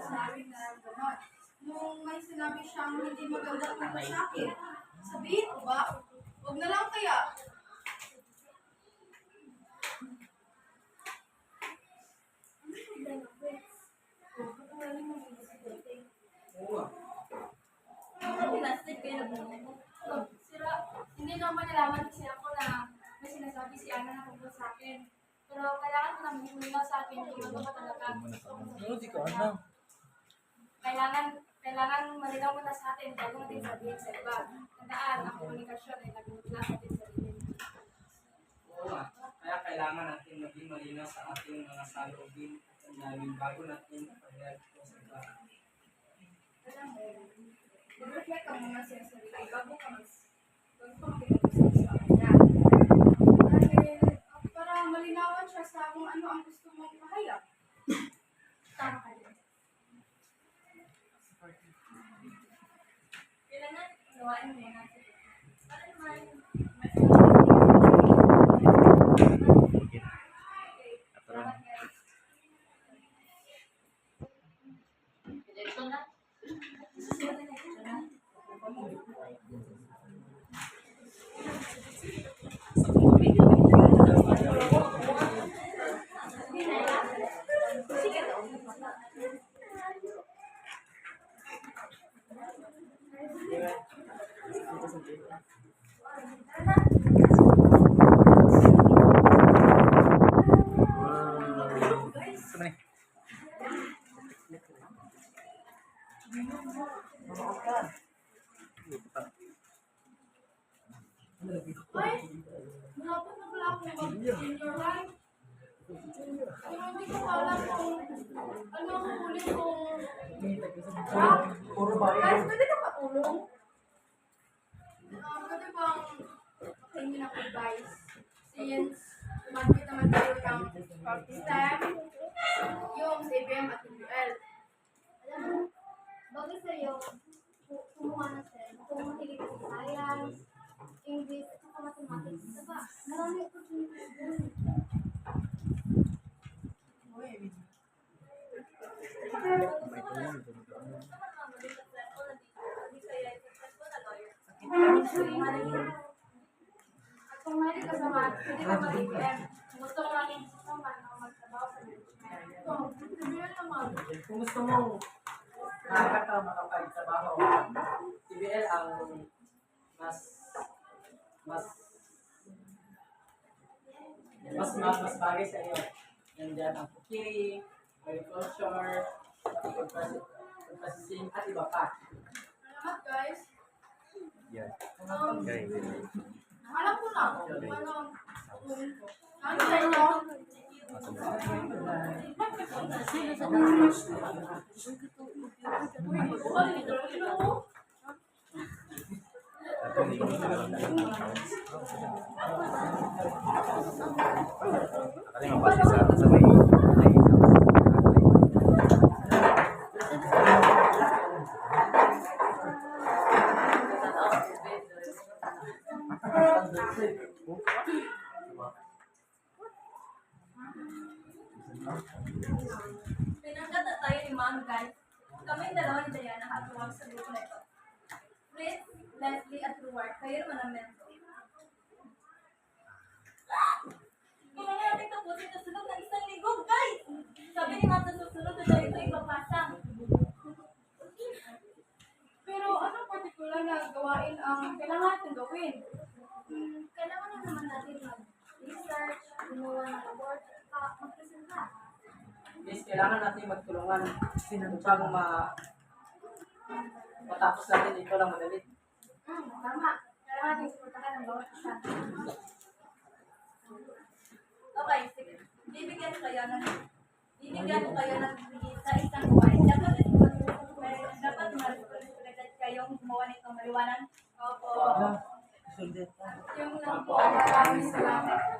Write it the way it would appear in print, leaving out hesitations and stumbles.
sinabing na gano'n. Nung may sinabi siyang hindi maganda tungkol sa akin, sabihin ko ba? Huwag na lang kaya. Sira, hindi naman nalaman kasi ako na may sinasabi si Ana na tungkol sa akin. Pero kailangan ko na magmula sa akin kung ano ba talaga. Hindi ko alam. Kailangan malinaw mo na sa atin bago natin sabihin sa iba. Tandaan, ang komunikasyon ay nagmumula sa ating sarili. Oo nga. Kaya kailangan natin maging malinaw sa ating mga saloobin at sandamin bago natin ipagayag ito sa iba. Mag-reflect ka muna sa sarili bago ka makipag-usap sa kanya. Dahil para malinawan siya sa kung ano ang gusto mong ipahayag. Tama ka din. Kailangan gawain mo na para naman malapit na pala akong mag-senior high. Pero hindi ko alam kung ano ang huli kong guys, pwede ka patulong? Pwede bang makahingi ng advice? Since tumatawid naman tayo ng STEM, yung CBM at UL. Alam mo, bagay sa'yo, kumuha na STEM, kung mahilig ka sa science, English, at saka mathematics. Diba? Marami opportunities doon. At kung mahilig ka sa math, pwede ka mag-UM. Gusto mo lang yung susuman o magtrabaho sa management. So, CBL naman. Kung gusto mong makapagtrabaho, CBL ang mas bagay sa iyo. Nandiyan ang cooking, agriculture, processing, at iba pa. Salamat guys. Yeah. Okay. Okay. Alam ko na kung ano ang tutunin ko. Ano sa inyo? Kasi mabasa sa may Pinagkata tayo ni Ma'am guys. Kami dalawa ni Diana nakatuwag sa grupo na ito. Fritz, Leslie at Ruart, kayo naman ang mentor. Kung nga natin tapusin sa sunod ng isang linggo, guys! Sabi ni Ma'am sa susunod na ito ipapasa. Pero anong partikular na gawain ang kailangan natin gawin? Kailangan na naman natin mag-research, gumawa ng report, at mag-presenta. Yes, kailangan natin magtulungan upang matapos natin ito lang madali. Tama. Kailangan natin suportahan ang bawat isa. Okay, sige. Bibigyan ko kayo ng sa isang gawain. Dapat kayong gumawa nito maliwanag. Opo. Yung lang po, maraming salamat.